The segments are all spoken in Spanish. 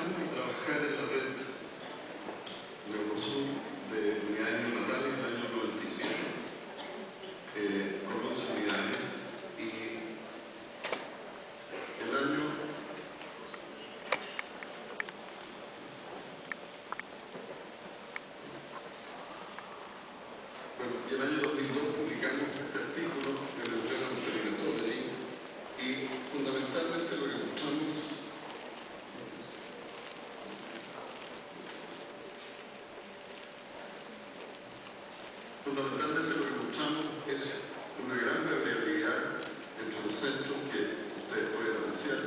empezamos a trabajar en la red Mercosur de unidades neonatales en el año 97, con 11 unidades, y el año 2002 publicamos este artículo en el Journal of Hematology, y fundamentalmente lo que mostramos es una gran variabilidad entre los centros que ustedes pueden apreciar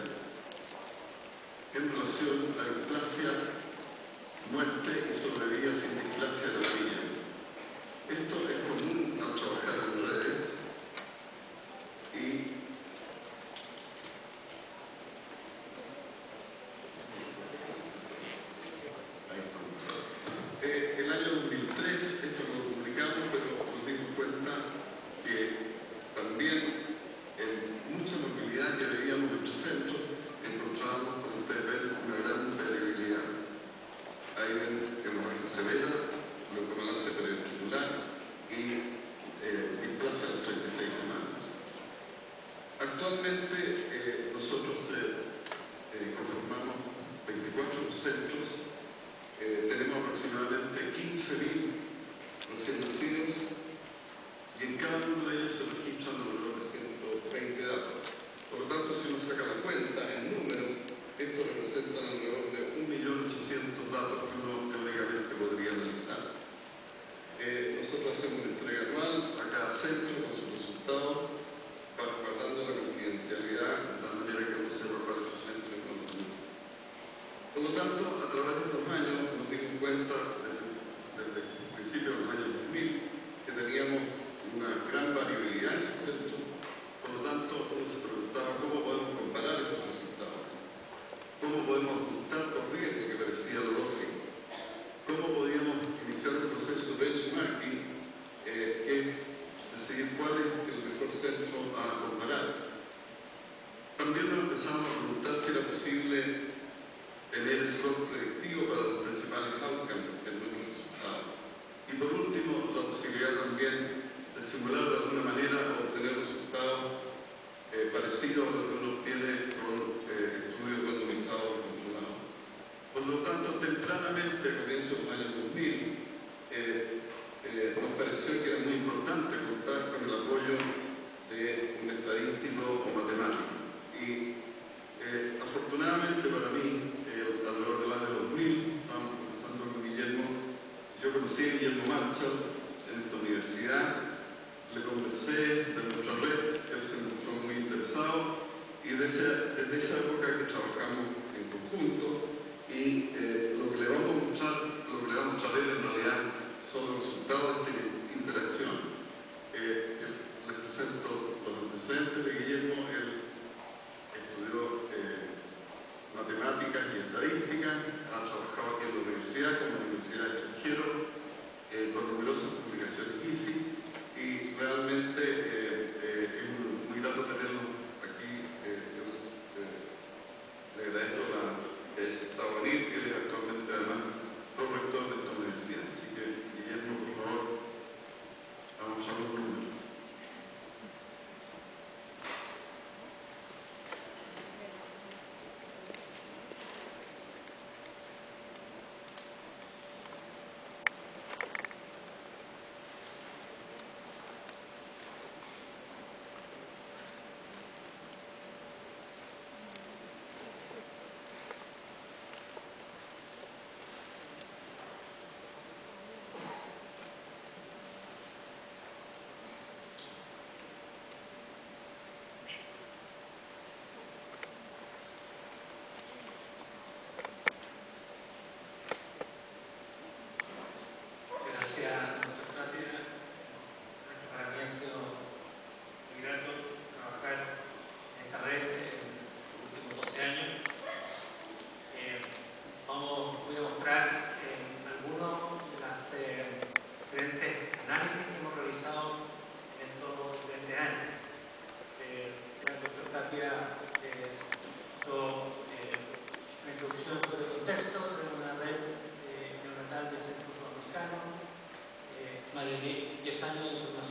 en relación a displasia, muerte y sobrevida sin displasia de la niña. Esto es común al trabajar en redes, y el año 2003, esto lo publicamos, pero nos dimos cuenta que también en mucha movilidad que veíamos en nuestro centro encontrábamos, como ustedes ven, una gran variabilidad. Ahí ven hemorragia severa, leucomalacia periventricular y displasia a las 36 semanas. Actualmente nosotros conformamos 24 centros. Tenemos aproximadamente 15.000 recién nacidos, y en cada uno de ellos se registran alrededor de 120 datos. Por lo tanto, si uno saca la cuenta en números, esto representa alrededor de 1.800.000 datos que uno teóricamente podría analizar. Nosotros hacemos una entrega anual a cada centro con sus resultados, guardando la confidencialidad de tal manera que uno sepa cuál es su centro y cuál no es. Por lo tanto, a través de estos años nos dimos cuenta, desde el principio de los años 2000, que teníamos una gran variabilidad en ese centro. Por lo tanto, uno se preguntaba cómo podemos comparar estos resultados, cómo podemos ajustar por riesgo, que parecía lo lógico, cómo podíamos iniciar un proceso de benchmarking, que es decidir cuál es el mejor centro a comparar. También nos empezamos a preguntar si era posible tener score predictivo para los principales outcomes en nuestros resultados. Y por último, la posibilidad también de simular de alguna manera o obtener resultados parecidos a los que uno obtiene con estudios randomizados y controlados. Por lo tanto, tempranamente, a comienzos de los años 2000, nos pareció que era muy importante contar con el apoyo de un estadístico o matemático. Y afortunadamente para mí, alrededor del año 2000, estábamos conversando con Guillermo, yo conocí a Guillermo Marshall en esta universidad, le conversé de nuestra red, él se mostró muy interesado, y desde esa época que trabajamos en conjunto, y lo que le vamos a mostrar a él en realidad son los resultados de esta interacción. Les presento los antecedentes de Guillermo. Él estudió matemáticas y estadísticas, ha trabajado aquí en la universidad como universidad extranjero, con numerosas publicaciones ISI, y realmente es muy grato tenerlo aquí. Le agradezco la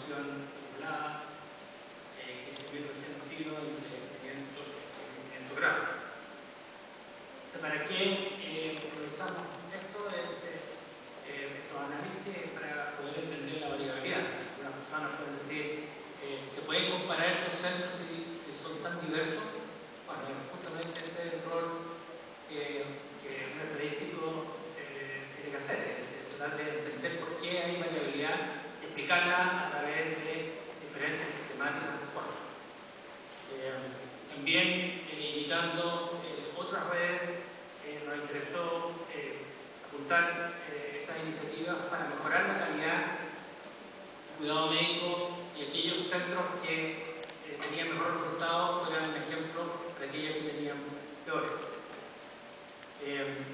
población poblada, que estuviera recién nacido entre 500 y 500 grados. ¿Para qué realizamos esto? Estos análisis para poder entender la variabilidad. Algunas personas pueden decir, ¿se pueden comparar estos centros si son tan diversos? Bueno, justamente ese es el rol que un estadístico tiene que hacer, es tratar de entender por qué hay variabilidad y explicarla a través de diferentes sistemáticas de forma. También imitando otras redes, nos interesó apuntar estas iniciativas para mejorar la calidad del cuidado médico y aquellos centros que tenían mejores resultados fueran un ejemplo para aquellos que tenían peores.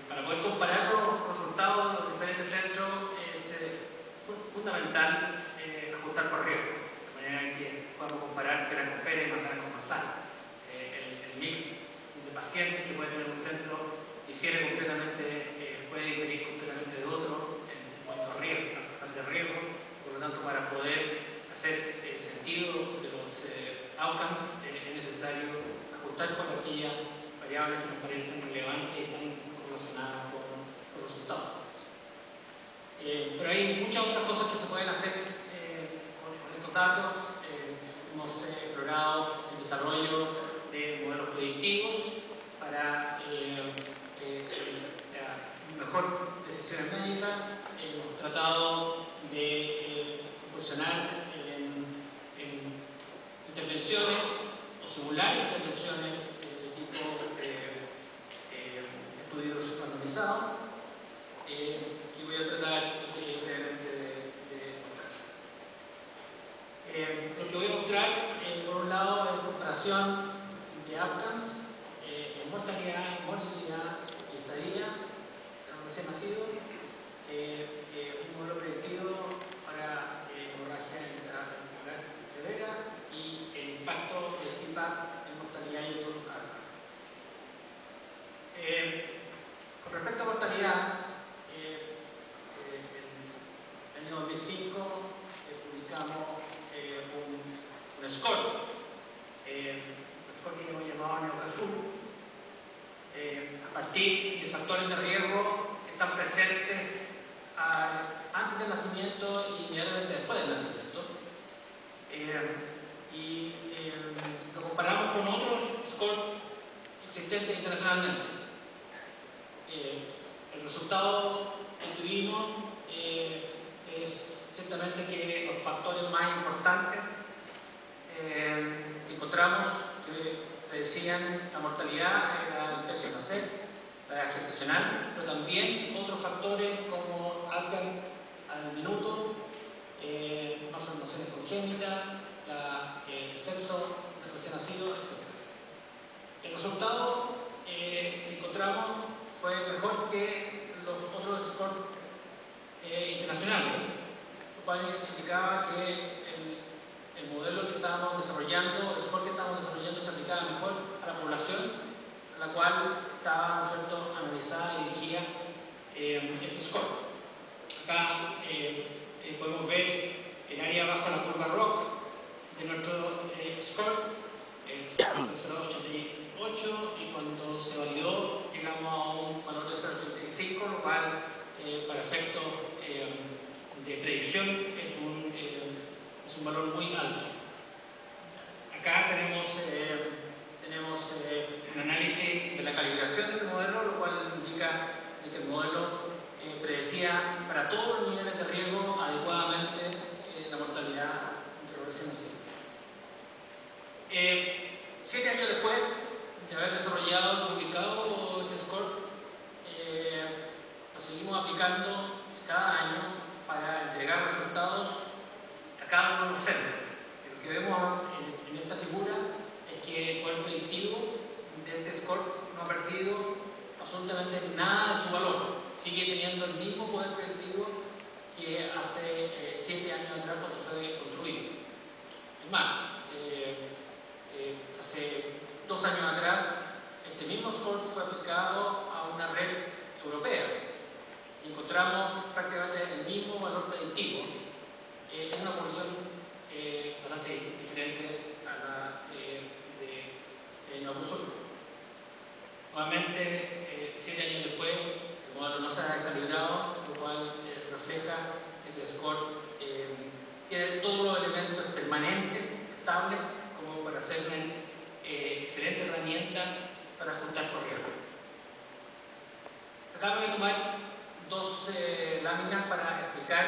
Para poder comparar los resultados de los diferentes centros es fundamental ajustar por riesgo, de manera que podamos comparar pera con pera y manzana con manzana. El mix de pacientes que puede tener un centro difiere completamente, puede diferir completamente de otro en cuanto a riesgo, casos de riesgo. Por lo tanto, para poder hacer sentido de los outcomes es necesario ajustar con aquellas variables que nos parecen relevantes y están relacionadas con los resultados. Pero hay muchas otras cosas que se pueden hacer con estos datos. Hemos explorado el desarrollo de modelos predictivos para mejor decisiones médicas. Hemos tratado de proporcionar intervenciones o simular intervenciones de tipo estudios randomizados, que voy a tratar brevemente de mostrar. Lo que voy a mostrar, por un lado, es comparación de outcomes en mortalidad, morbilidad y estadía de los recién nacidos, un modelo predictivo para hemorragia intraventricular severa y el impacto de CPAP en mortalidad y otros cargos. Con respecto a mortalidad, en el año 2005 publicamos un score, que hemos llamado Neocasur, a partir de factores de riesgo que están presentes antes del nacimiento y inmediatamente después del nacimiento. Lo comparamos con otros scores existentes internacionalmente. El resultado que tuvimos es ciertamente que los factores más importantes que encontramos que predecían la mortalidad era el peso al nacer, la edad gestacional, pero también otros factores como outcome al minuto, malformaciones congénitas, el sexo del recién nacido, etc. El resultado que encontramos fue mejor que los otros scores internacionales, lo cual significaba que el modelo que estábamos desarrollando, el score que estábamos desarrollando se aplicaba mejor a la población a la cual estaba, ¿no es cierto?, analizada y dirigida este score. Acá podemos ver el área bajo la curva ROC de nuestro score, 0,88, y cuando se validó llegamos a un valor de 0,85, lo cual para efectos de predicción es un valor muy alto. Acá tenemos un análisis de la calibración de este modelo, lo cual indica que el modelo predecía para todos los niveles de riesgo adecuadamente la mortalidad entre los recién nacidos. 7 años después de haber desarrollado y publicado este score, lo seguimos aplicando cada año para entregar resultados a cada uno de los centros. Lo que vemos en esta figura es que el poder predictivo de este score no ha perdido absolutamente nada de su valor. Sigue teniendo el mismo poder predictivo que hace 7 años atrás cuando fue construido. Es más, hace 2 años atrás este mismo score fue aplicado a una red europea y encontramos prácticamente el mismo valor predictivo en una población permanentes, estables, como para ser una excelente herramienta para ajustar por riesgo. Acá voy a tomar dos láminas para explicar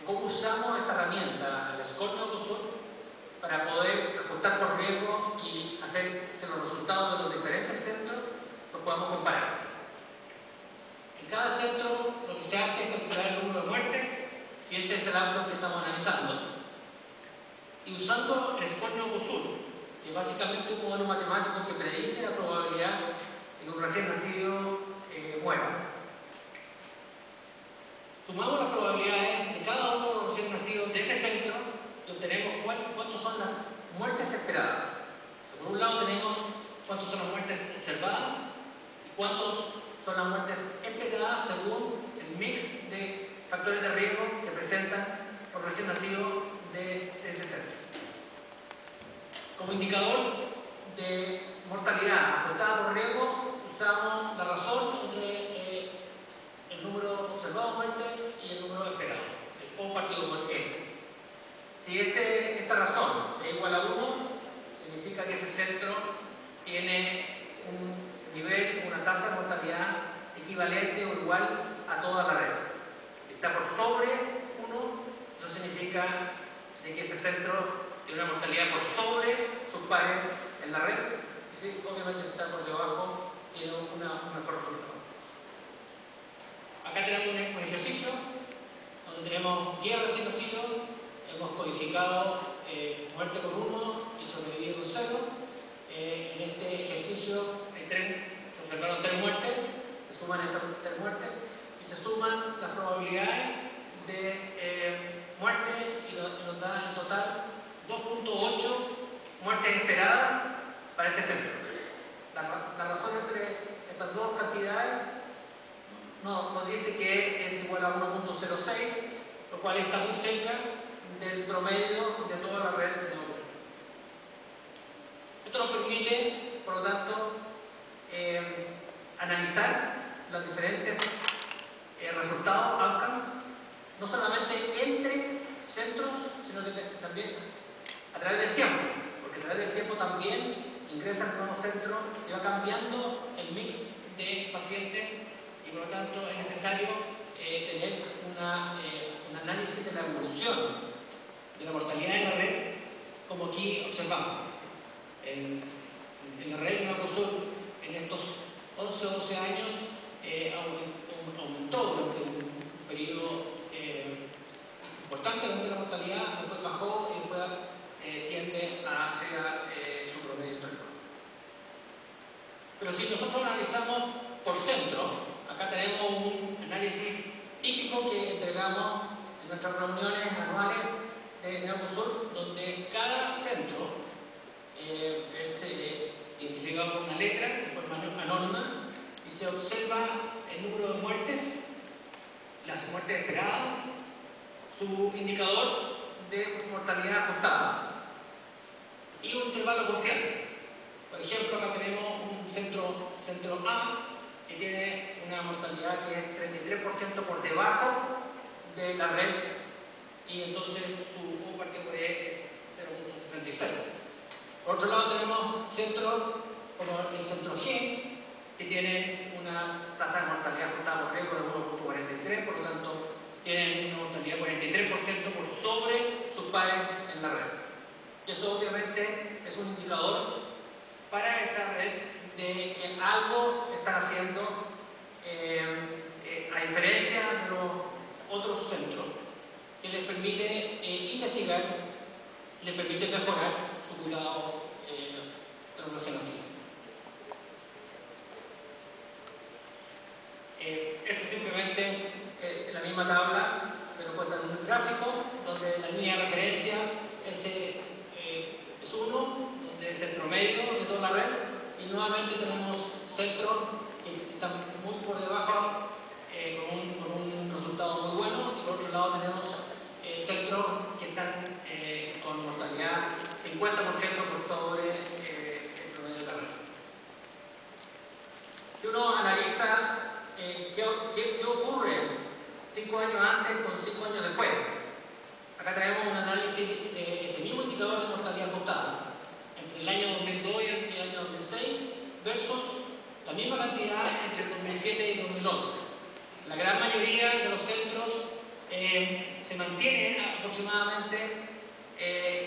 cómo usamos esta herramienta, el Score Neuroconsult, para poder ajustar por riesgo y hacer que los resultados de los diferentes centros los podamos comparar. En cada centro lo que se hace es calcular el número de muertes y ese es el outcome que estamos analizando. Y usando el Score Neuroconsult, que es básicamente un modelo matemático que predice la probabilidad de que un recién nacido muera. Sumamos las probabilidades de cada uno de los recién nacidos de ese centro y obtenemos cuántas son las muertes esperadas. Por un lado tenemos cuántas son las muertes observadas y cuántas son las muertes esperadas según el mix de factores de riesgo que presentan los recién nacidos de ese centro. Como indicador de mortalidad ajustada por riesgo, usamos la razón entre el número observado de muerte y el número esperado, el O partido por E. Si esta razón es igual a 1, significa que ese centro tiene un nivel, una tasa de mortalidad equivalente o igual a toda la red. Si está por sobre 1, eso significa de que ese centro tiene una mortalidad por sobre sus pares en la red. Y si obviamente si está por debajo, tiene un mejor resultado. Acá tenemos un ejercicio donde tenemos 10 recién nacidos, hemos codificado muerte con 1 y sobrevivido con 0. En este ejercicio se observaron 3 muertes, se suman estas 3 muertes y se suman las probabilidades de muerte y nos da en total 2.8 muertes esperadas para este centro. La razón entre estas dos cantidades nos dice que es igual a 1.06, lo cual está muy cerca del promedio de toda la red de neuroconsult. Esto nos permite, por lo tanto, analizar los diferentes resultados, outcomes, no solamente entre centros, sino que también a través del tiempo, porque a través del tiempo también ingresa al nuevo centro y va cambiando el mix de pacientes y por lo tanto es necesario tener un análisis de la evolución de la mortalidad en la red, como aquí observamos. En la red Neuroconsult en estos 11 o 12 años aumentó durante un periodo importante durante la mortalidad, después bajó y después tiende hacia su promedio histórico. Pero si nosotros analizamos por centro, acá tenemos un análisis típico que entregamos en nuestras reuniones anuales de Neuroconsult, donde cada centro es identificado por una letra de forma anónima y se observa el número de muertes, las muertes esperadas, su indicador de mortalidad ajustada y un intervalo de confianza. Por ejemplo, acá tenemos un centro A que tiene una mortalidad que es 33% por debajo de la red y entonces su U partido por E es 0.66. Por otro lado tenemos centros como el centro G que tiene una tasa de mortalidad ajustada por riesgo de 1.43, por lo tanto tienen una mortalidad 43% por sobre sus pares en la red. Y eso obviamente es un indicador para esa red de que algo están haciendo a diferencia de los otros centros que les permite investigar, les permite mejorar su cuidado de los recién nacidos. Esto es simplemente la misma tabla, pero puesta en un gráfico donde la línea de referencia es 1, donde es el promedio de toda la red, y nuevamente tenemos centros que están muy por debajo con un resultado muy bueno, y por otro lado tenemos centros que están con mortalidad 50% por sobre el promedio de la red. Si uno analiza ¿qué ocurre 5 años antes con 5 años después? Acá tenemos un análisis de mantienen aproximadamente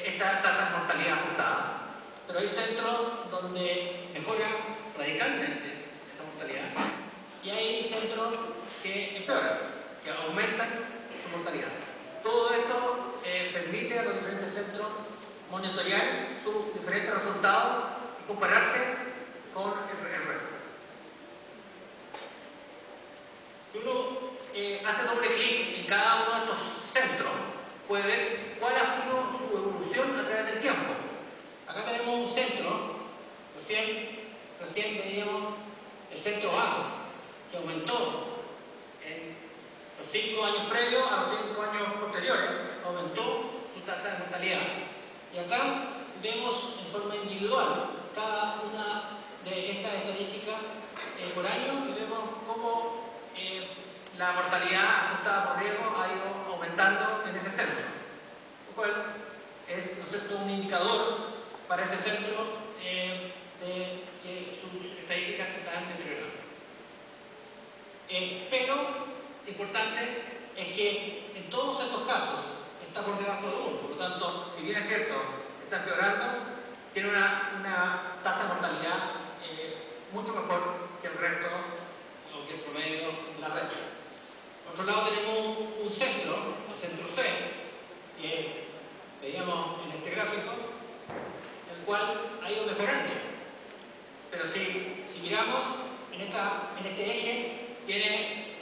esta tasa de mortalidad ajustada. Pero hay centros donde mejora radicalmente esa mortalidad y hay centros que empeoran, que aumentan su mortalidad. Todo esto permite a los diferentes centros monitorear sus diferentes resultados y compararse con el resto. Si uno hace doble clic en cada uno de estos centros, puede ver cuál ha sido su evolución a través del tiempo. Acá tenemos un centro, recién veíamos el centro A, que aumentó en los 5 años previos a los 5 años posteriores, aumentó su tasa de mortalidad. Y acá vemos en forma individual cada una de estas estadísticas por año y vemos cómo la mortalidad ajustada por riesgo ha ido aumentando en ese centro, lo cual es, ¿no es cierto?, un indicador para ese centro de que sus estadísticas se están deteriorando. Pero lo importante es que en todos estos casos está por debajo de 1, por lo tanto, si bien es cierto, está empeorando, tiene una tasa de mortalidad mucho mejor que el resto o que el promedio de la red. Por otro lado tenemos un centro, el centro C, que veíamos en este gráfico, el cual ha ido mejorando. Pero si miramos en este eje, tiene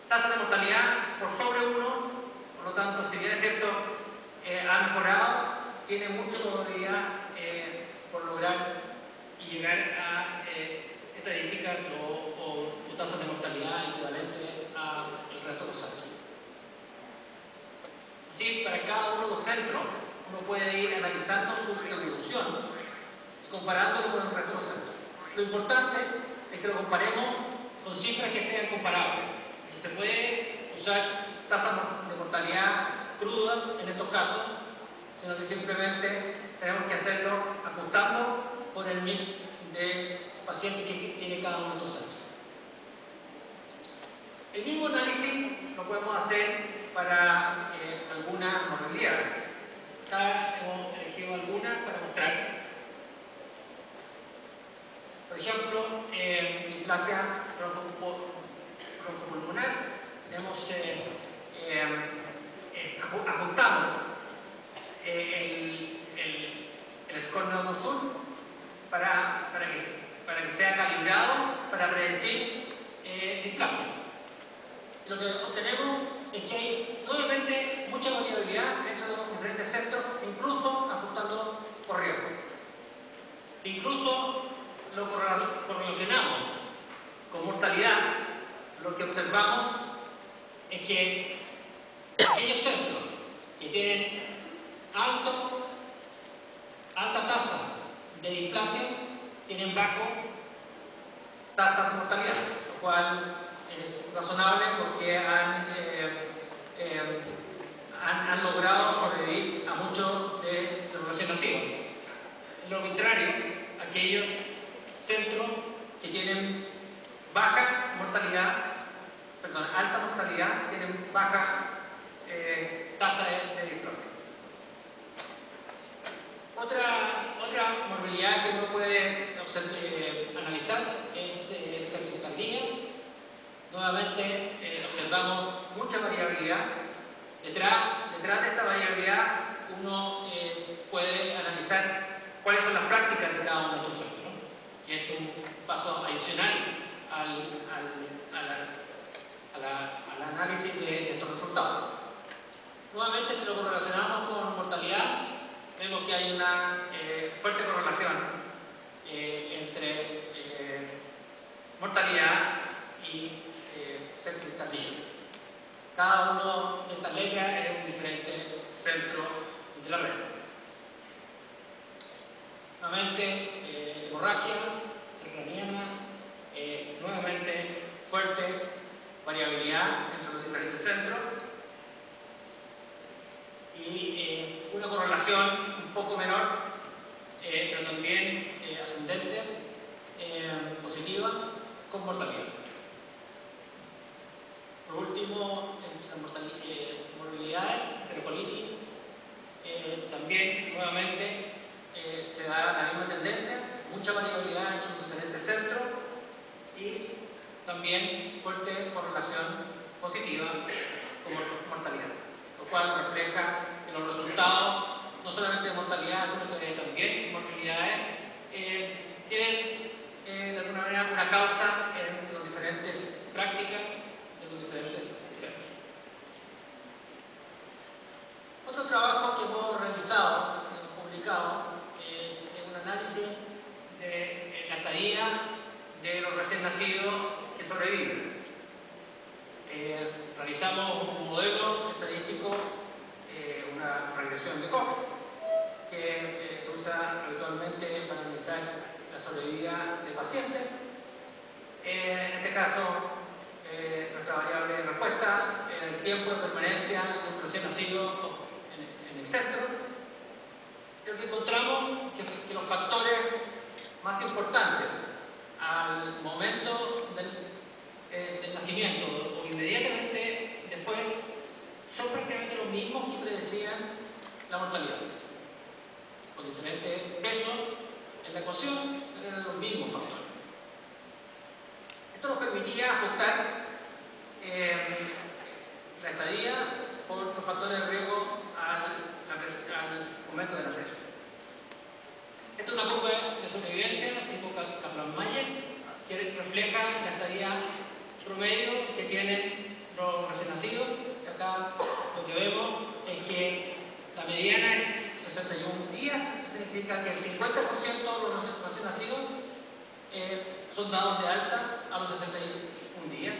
tasa de mortalidad por sobre 1, por lo tanto, si bien es cierto, ha mejorado, tiene mucho todavía por lograr y llegar a estadísticas o tasas de mortalidad equivalentes al resto de los años. Así, para cada uno de los centros, uno puede ir analizando su evolución y comparándolo con el resto de los centros. Lo importante es que lo comparemos con cifras que sean comparables. No se puede usar tasas de mortalidad crudas en estos casos, sino que simplemente tenemos que hacerlo ajustando por el mix de pacientes que tiene cada uno de los centros. El mismo análisis lo podemos hacer para alguna morbilidad. Acá hemos elegido algunas para mostrar. Por ejemplo, displasia broncopulmonar, ajustamos el score Neuro-Sur para que sea calibrado para predecir displasia. Lo que obtenemos es que hay nuevamente mucha variabilidad entre los diferentes centros, incluso ajustando por riesgo. Incluso lo correlacionamos con mortalidad, lo que observamos es que aquellos centros que tienen alta tasa de displasia tienen bajo tasa de mortalidad, lo cual es razonable porque han logrado sobrevivir a muchos de los recién nacidos. En lo contrario, aquellos centros que tienen alta mortalidad, tienen baja tasa de displasia. Otra morbilidad que uno puede analizar es sepsis-tardía. Nuevamente observamos mucha variabilidad. Detrás de esta variabilidad uno puede analizar cuáles son las prácticas de cada uno de estos centros, ¿no? Que es un paso adicional al análisis de estos resultados. Nuevamente, si lo correlacionamos con mortalidad, vemos que hay una fuerte correlación entre mortalidad y sepsis tardía. Cada uno de estas letras es un diferente centro de la red. Nuevamente, hemorragia craniana, nuevamente fuerte variabilidad entre los diferentes centros y una correlación un poco menor, pero también ascendente, positiva, con mortalidad. Por último, entre las morbilidades, también, nuevamente, se da la misma tendencia, mucha variabilidad entre los diferentes centros y también fuerte correlación positiva con mortalidad, lo cual refleja que los resultados, no solamente de mortalidad, sino que también morbilidades, tienen de alguna manera una causa en las diferentes prácticas de los diferentes centros. Otro trabajo que hemos realizado, publicado, es un análisis de la estadía de los recién nacidos que sobreviven. Realizamos un modelo estadístico, una regresión de Cox, que se usa habitualmente para analizar la sobrevida de pacientes. En este caso, nuestra variable de respuesta era el tiempo de permanencia de un recién nacido en el centro. Lo que encontramos que los factores más importantes al momento del nacimiento o inmediatamente después son prácticamente los mismos que predecían la mortalidad, con diferentes pesos en la ecuación, pero eran los mismos factores. Esto nos permitía ajustar la estadía por los factores de riesgo al momento de nacer. Esta es una curva de sobrevivencia tipo Kaplan-Meier que refleja la estadía promedio que tienen los recién nacidos. Acá lo que vemos es que la mediana es 61 días, eso significa que el 50% de los recién nacidos son dados de alta a los 61 días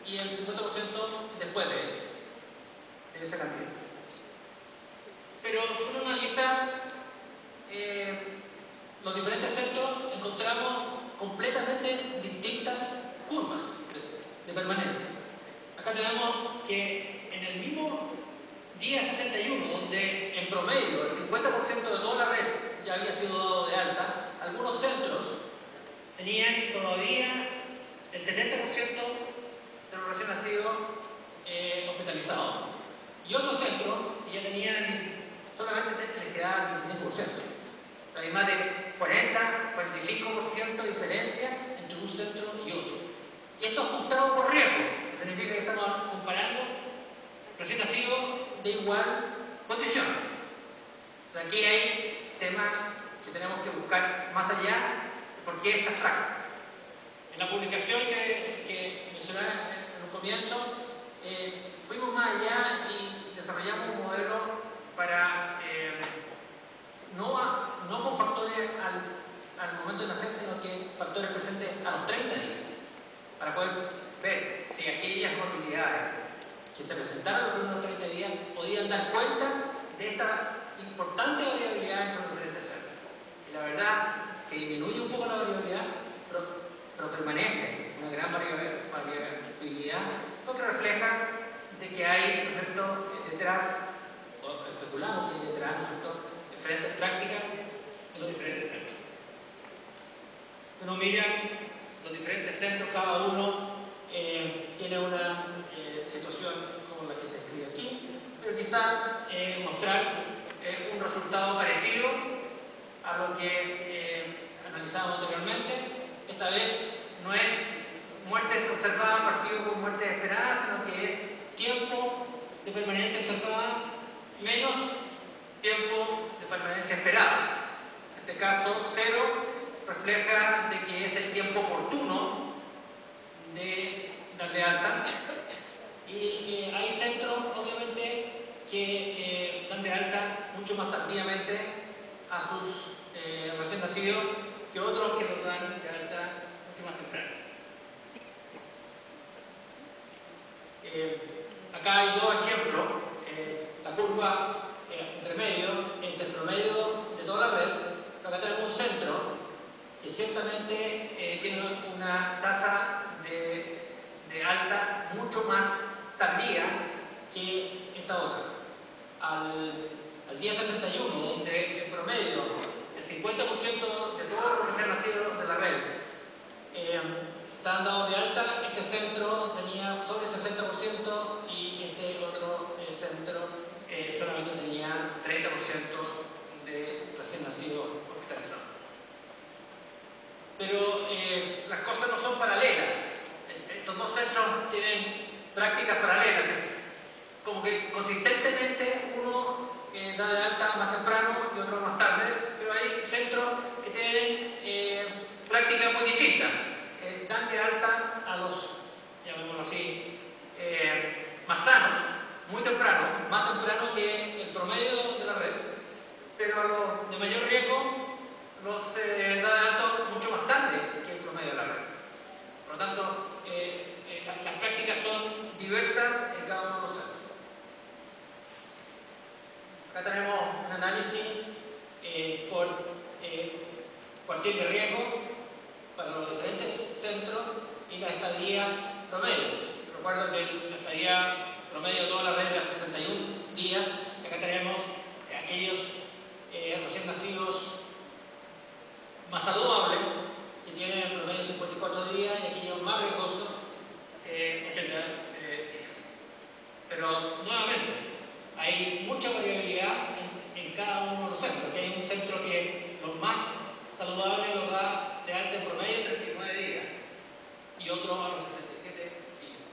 y el 50% después de esa cantidad. Pero si uno analiza los diferentes centros, encontramos completamente distintas curvas de permanencia. Acá tenemos que en el mismo día 61, donde en promedio el 50% de toda la red ya había sido dado de alta, algunos centros tenían todavía el 70% de los recién nacidos hospitalizados y otros centros ya tenían solamente les quedaba el 25%. Hay más de 40-45% de diferencia entre un centro y otro. Y esto ajustado por riesgo, significa que estamos comparando recién nacidos de igual condición. Aquí hay temas que tenemos que buscar más allá de por qué estas prácticas. En la publicación que mencioné en un comienzo, fuimos más allá y desarrollamos un modelo para no con factores al momento de nacer, sino que factores presentes a los 30 días, para poder ver si aquellas morbilidades que se presentaron en los primeros 30 días podían dar cuenta de esta importante variabilidad entre los diferentes centros. Y la verdad que disminuye un poco la variabilidad, pero permanece una gran variabilidad, lo que refleja de que hay, ¿no es cierto?, detrás, o especulamos que hay detrás, ¿no es cierto?, diferentes prácticas en los diferentes centros. Uno mira los diferentes centros, cada uno tiene una situación como la que se escribe aquí, pero quizá mostrar un resultado parecido a lo que analizamos anteriormente. Esta vez no es muertes observadas partido con muertes esperadas, sino que es tiempo de permanencia observada menos tiempo de permanencia esperada. En este caso, 0 refleja de que es el tiempo oportuno de darle alta. Y hay centros, obviamente, que dan de alta mucho más tardíamente a sus recién nacidos que otros que los dan de alta mucho más temprano. Acá hay dos ejemplos. La curva entre medio es el promedio de toda la red. Acá tenemos un centro que ciertamente tiene una tasa de alta mucho más tardía que esta otra. Al día 61, donde en promedio el 50% de todos los recién nacidos de la red estaban dados de alta, este centro tenía sobre el 60% y este otro centro solamente tenía 30% los da de alto mucho más tarde que el promedio de la red. Por lo tanto, las prácticas son diversas en cada uno de los centros. Acá tenemos un análisis por cuartil de riesgo para los diferentes centros y las estadías promedio. Recuerdo que la estadía promedio de toda la red era 61 días. Acá tenemos aquellos recién nacidos más saludables, que tienen en promedio 54 días, y aquellos más riesgosos, 80 días. Pero nuevamente, hay mucha variabilidad en cada uno de los centros. Aquí hay un centro que los más saludables los da de alta en promedio 39 días y otro a los 67 días.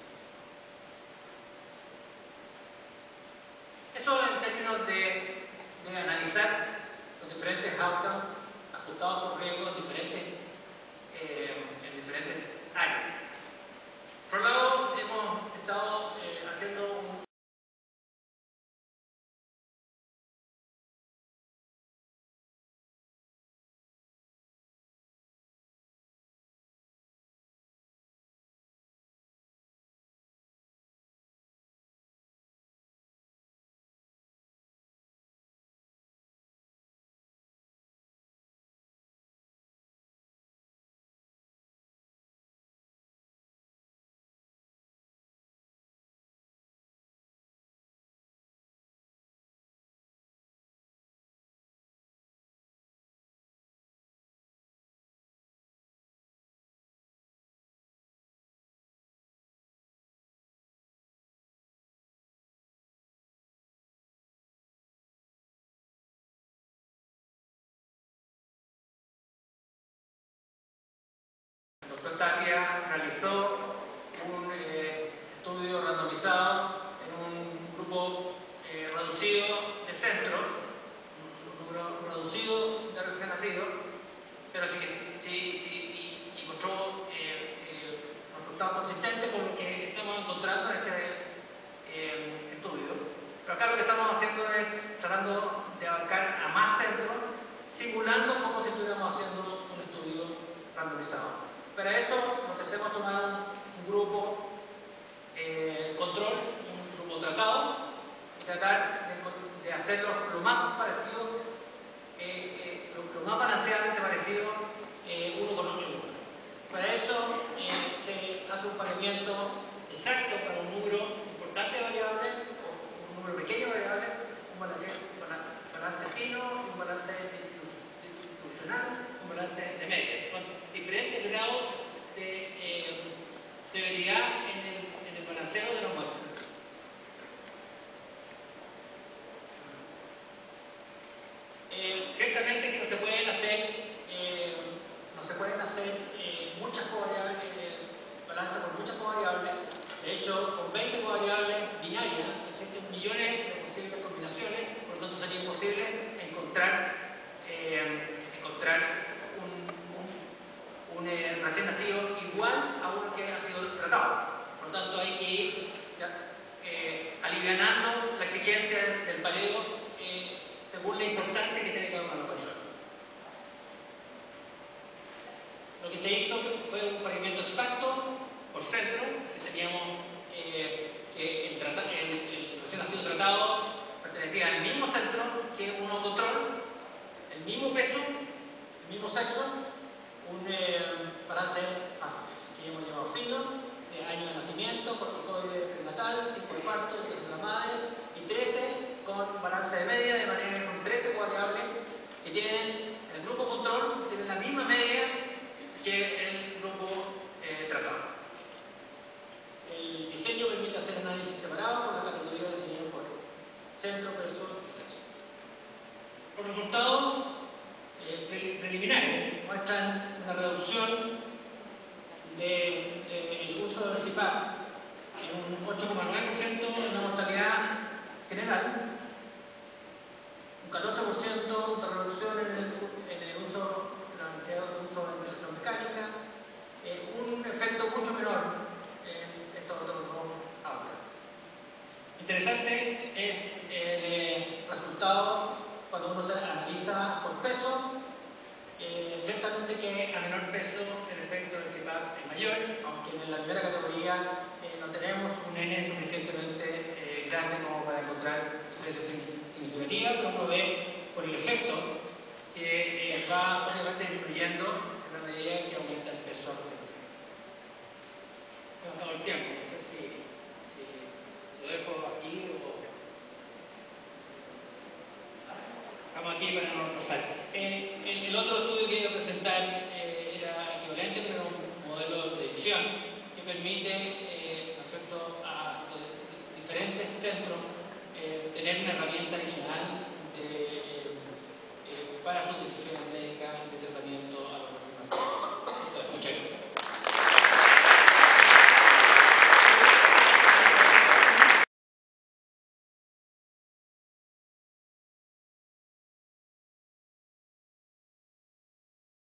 Eso en términos de analizar los diferentes outcomes ajustados por riesgos en diferentes áreas. Por otro lado, hemos estado haciendo un el doctor Tapia realizó un estudio randomizado en un grupo reducido de centros, un número reducido de recién nacidos, pero sí encontró resultados consistentes con lo que estamos encontrando en este estudio. Pero acá lo que estamos haciendo es tratando de abarcar a más centros, simulando como si estuviéramos haciendo un estudio randomizado. Para eso lo que hacemos es tomar un grupo control, un grupo tratado, y tratar de hacerlo lo más parecido, lo más balanceadamente parecido uno con otro. Para eso se hace un pareamiento exacto para un número importante de variables, o un número pequeño de variables, un balance fino, un balance distribucional, un balance de medias, con diferentes grados de severidad en el balanceo de las muestras. Ciertamente que no se pueden hacer muchas covariables, balanza con muchas covariables. De hecho, con 20 covariables binarias existen millones de posibles combinaciones, por lo tanto sería imposible encontrar un recién nacido igual a uno que ha sido tratado. Por lo tanto, hay que ir alivianando la exigencia del pareo según la importancia que tiene cada una de las variables. Lo que se hizo fue un pareamiento exacto por centro. Si teníamos el recién nacido tratado pertenecía al mismo centro que un autocontrol, el mismo peso, el mismo sexo, un balance que hemos llamado fino, año de nacimiento, corticoide prenatal, tipo de parto, tipo de la madre, y 13 con balance de media, de manera que son 13 variables que tienen en el grupo control, tienen la misma media que el grupo tratado. El diseño permite hacer análisis separado por la categoría definida por centro, peso y sexo. Los resultados preliminares muestran una reducción del uso de Recipar en un 8,9% de la mortalidad general, un 14% de reducción en el uso de la necesidad de uso de ventilación mecánica, un efecto mucho menor en estos otros dos outcomes. Interesante es el resultado cuando uno se analiza por peso. mayor, aunque en la primera categoría no tenemos un N suficientemente grande como para encontrar diferencias significativas, pero uno ve por el efecto que va prácticamente disminuyendo en la medida que aumenta el peso representativo. Me ha pasado el tiempo, no sé si lo dejo aquí o... Estamos aquí para no pasar. El otro estudio que iba a presentar era equivalente, pero era un modelo de predicción que permite, ¿no es cierto?, a diferentes centros tener una herramienta adicional para sus decisiones de